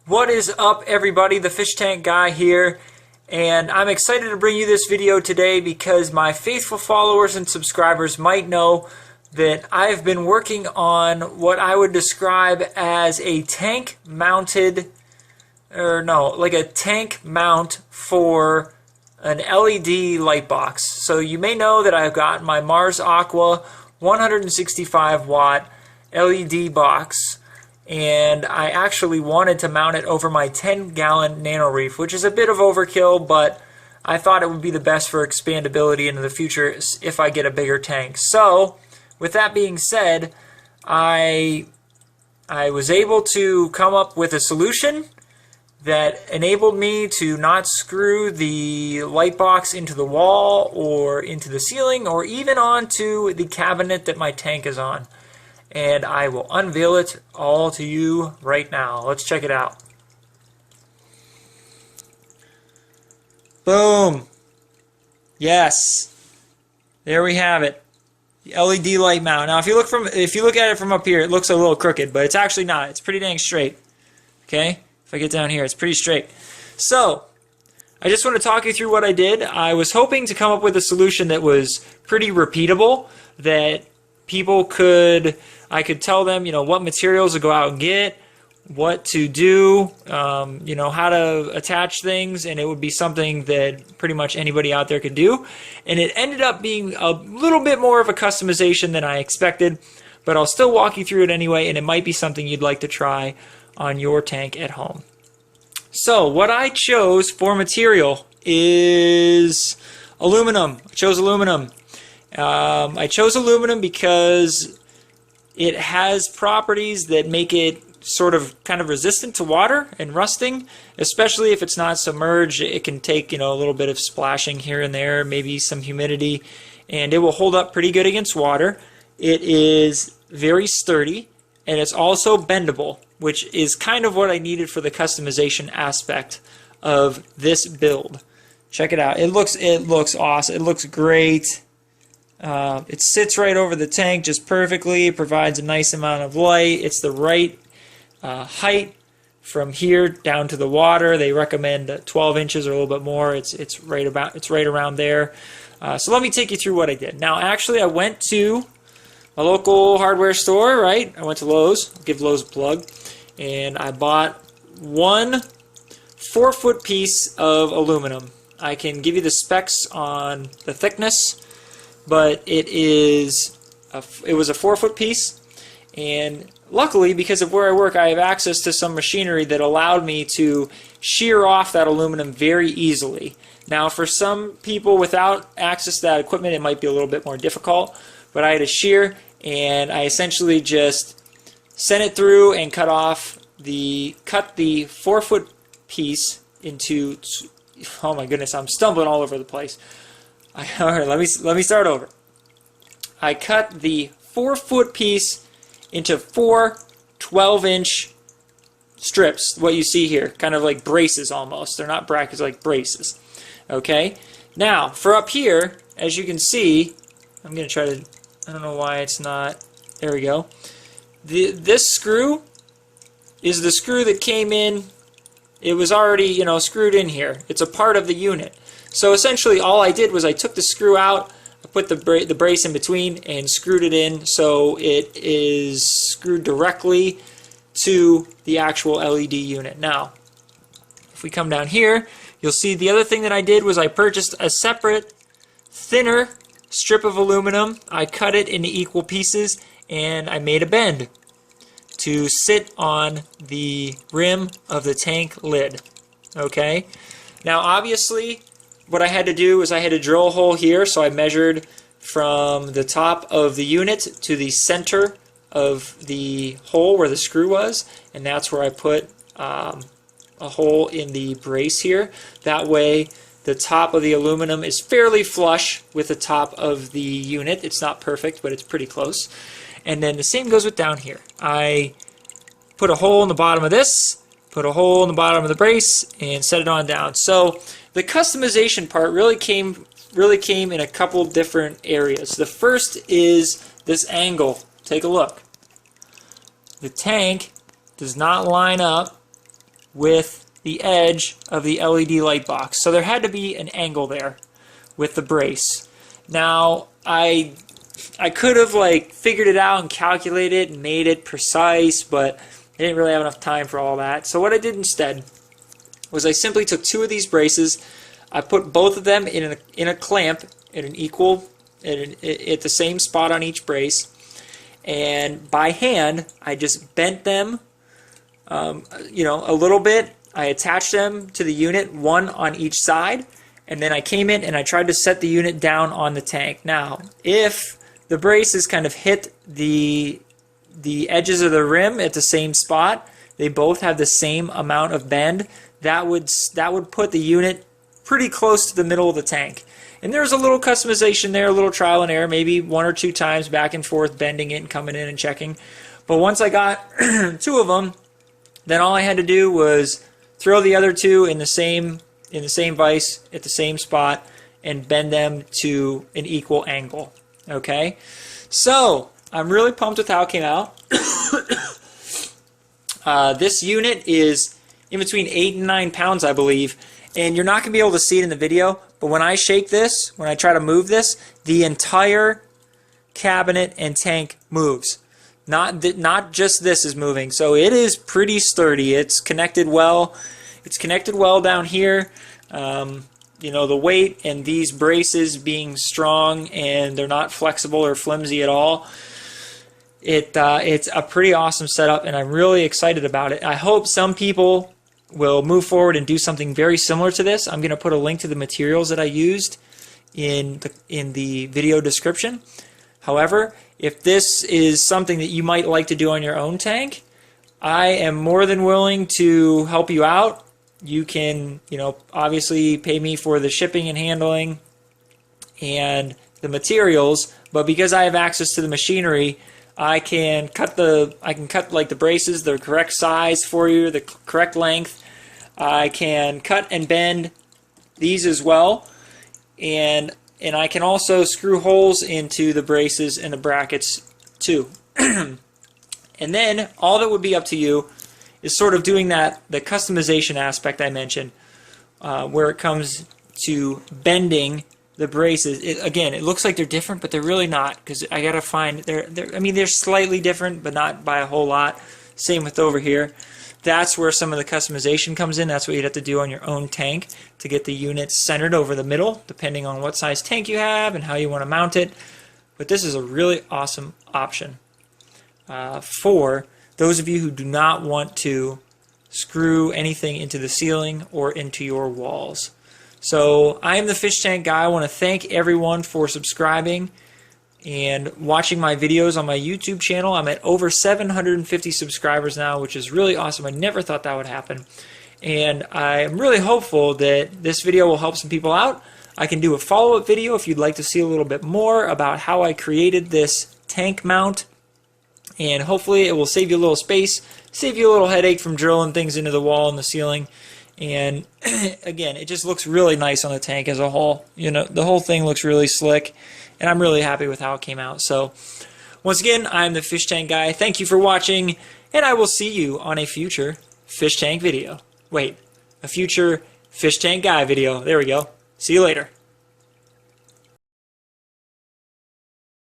What is up, everybody? The Fish Tank Guy here, and I'm excited to bring you this video today because my faithful followers and subscribers might know that I've been working on what I would describe as a tank mounted, like a tank mount for an LED light box. So you may know that I've got my Mars Aqua 165 watt LED box, and I actually wanted to mount it over my 10-gallon Nano Reef, which is a bit of overkill, but I thought it would be the best for expandability into the future if I get a bigger tank. So, with that being said, I was able to come up with a solution that enabled me to not screw the light box into the wall or into the ceiling or even onto the cabinet that my tank is on. And I will unveil it all to you right now. Let's check it out. Boom! Yes, there we have it. The LED light mount. Now, if you look at it from up here, it looks a little crooked, but it's actually not. It's pretty dang straight. Okay, if I get down here, it's pretty straight. So, I just want to talk you through what I did. I was hoping to come up with a solution that was pretty repeatable, that I could tell them, what materials to go out and get, what to do, how to attach things, and it would be something that pretty much anybody out there could do. And it ended up being a little bit more of a customization than I expected, but I'll still walk you through it anyway, and it might be something you'd like to try on your tank at home. So what I chose for material is aluminum. I chose aluminum. I chose aluminum because it has properties that make it kind of resistant to water and rusting, especially if it's not submerged. It can take, a little bit of splashing here and there, maybe some humidity, and it will hold up pretty good against water. It is very sturdy, and it's also bendable, which is kind of what I needed for the customization aspect of this build. Check it out. It looks awesome. It looks great. It sits right over the tank just perfectly. It provides a nice amount of light. It's the right height from here down to the water. They recommend 12 inches or a little bit more. It's right around there. So let me take you through what I did. Now, actually, I went to a local hardware store. Right, I went to Lowe's. I'll give Lowe's a plug, and I bought one 4-foot piece of aluminum. I can give you the specs on the thickness, but it was a 4-foot piece, and luckily, because of where I work, I have access to some machinery that allowed me to shear off that aluminum very easily. Now, for some people without access to that equipment, it might be a little bit more difficult, but I had a shear, and I essentially just sent it through and cut the 4-foot piece into, oh my goodness, I'm stumbling all over the place. All right, let me start over. I cut the 4-foot piece into 4 12-inch strips, what you see here, kind of like braces almost. They're not brackets, like braces. Okay? Now, for up here, as you can see, I'm going to try to, I don't know why it's not, there we go. This screw is the screw that came in. It was already, screwed in here. It's a part of the unit. So essentially all I did was I took the screw out, I put the brace in between and screwed it in so it is screwed directly to the actual LED unit. Now, if we come down here, you'll see the other thing that I did was I purchased a separate, thinner strip of aluminum. I cut it into equal pieces and I made a bend to sit on the rim of the tank lid. Okay? Now, obviously, what I had to do was I had to drill a hole here, so I measured from the top of the unit to the center of the hole where the screw was, and that's where I put a hole in the brace here. That way the top of the aluminum is fairly flush with the top of the unit. It's not perfect, but it's pretty close. And then the same goes with down here. I put a hole in the bottom of this, put a hole in the bottom of the brace, and set it on down. So the customization part really came in a couple different areas. The first is this angle. Take a look. The tank does not line up with the edge of the LED light box. So there had to be an angle there with the brace. Now, I could have like figured it out and calculated and made it precise, but I didn't really have enough time for all that. So what I did instead was I simply took 2 of these braces. I put both of them in a clamp at an equal at the same spot on each brace, and by hand I just bent them, you know, a little bit. I attached them to the unit, one on each side, and then I came in and I tried to set the unit down on the tank. Now, if the braces kind of hit the edges of the rim at the same spot, they both have the same amount of bend, that would put the unit pretty close to the middle of the tank. And there's a little customization there, a little trial and error, maybe 1 or 2 times back and forth, bending it and coming in and checking. But once I got 2 of them, then all I had to do was throw the other 2 in the same vise at the same spot and bend them to an equal angle. Okay, so I'm really pumped with how it came out. This unit is in between 8 and 9 pounds, I believe, and you're not going to be able to see it in the video, but when I shake this, when I try to move this, the entire cabinet and tank moves. Not just this is moving, so it is pretty sturdy. It's connected well. It's connected well down here. You know, the weight and these braces being strong and they're not flexible or flimsy at all. It's a pretty awesome setup, and I'm really excited about it. I hope some people will move forward and do something very similar to this. I'm going to put a link to the materials that I used in the video description. However, if this is something that you might like to do on your own tank, I am more than willing to help you out. You can, you know, obviously pay me for the shipping and handling and the materials, but because I have access to the machinery, I can cut like the braces the correct size for you, the correct length. I can cut and bend these as well, and I can also screw holes into the braces and the brackets too. And then all that would be up to you is sort of doing the customization aspect I mentioned, where it comes to bending the braces. Again, it looks like they're different, but they're really not, because I gotta find they're slightly different, but not by a whole lot. Same with over here. That's where some of the customization comes in. That's what you'd have to do on your own tank to get the unit centered over the middle, depending on what size tank you have and how you want to mount it. But this is a really awesome option for those of you who do not want to screw anything into the ceiling or into your walls. So I am the Fish Tank Guy. I want to thank everyone for subscribing and watching my videos on my YouTube channel. I'm at over 750 subscribers now, which is really awesome. I never thought that would happen. And I'm really hopeful that this video will help some people out. I can do a follow-up video if you'd like to see a little bit more about how I created this tank mount. And hopefully it will save you a little space, save you a little headache from drilling things into the wall and the ceiling. And again, it just looks really nice on the tank as a whole. You know, the whole thing looks really slick, and I'm really happy with how it came out. So once again, I'm the Fish Tank Guy. Thank you for watching, and I will see you on a future Fish Tank video. Wait, a future Fish Tank Guy video. There we go. See you later.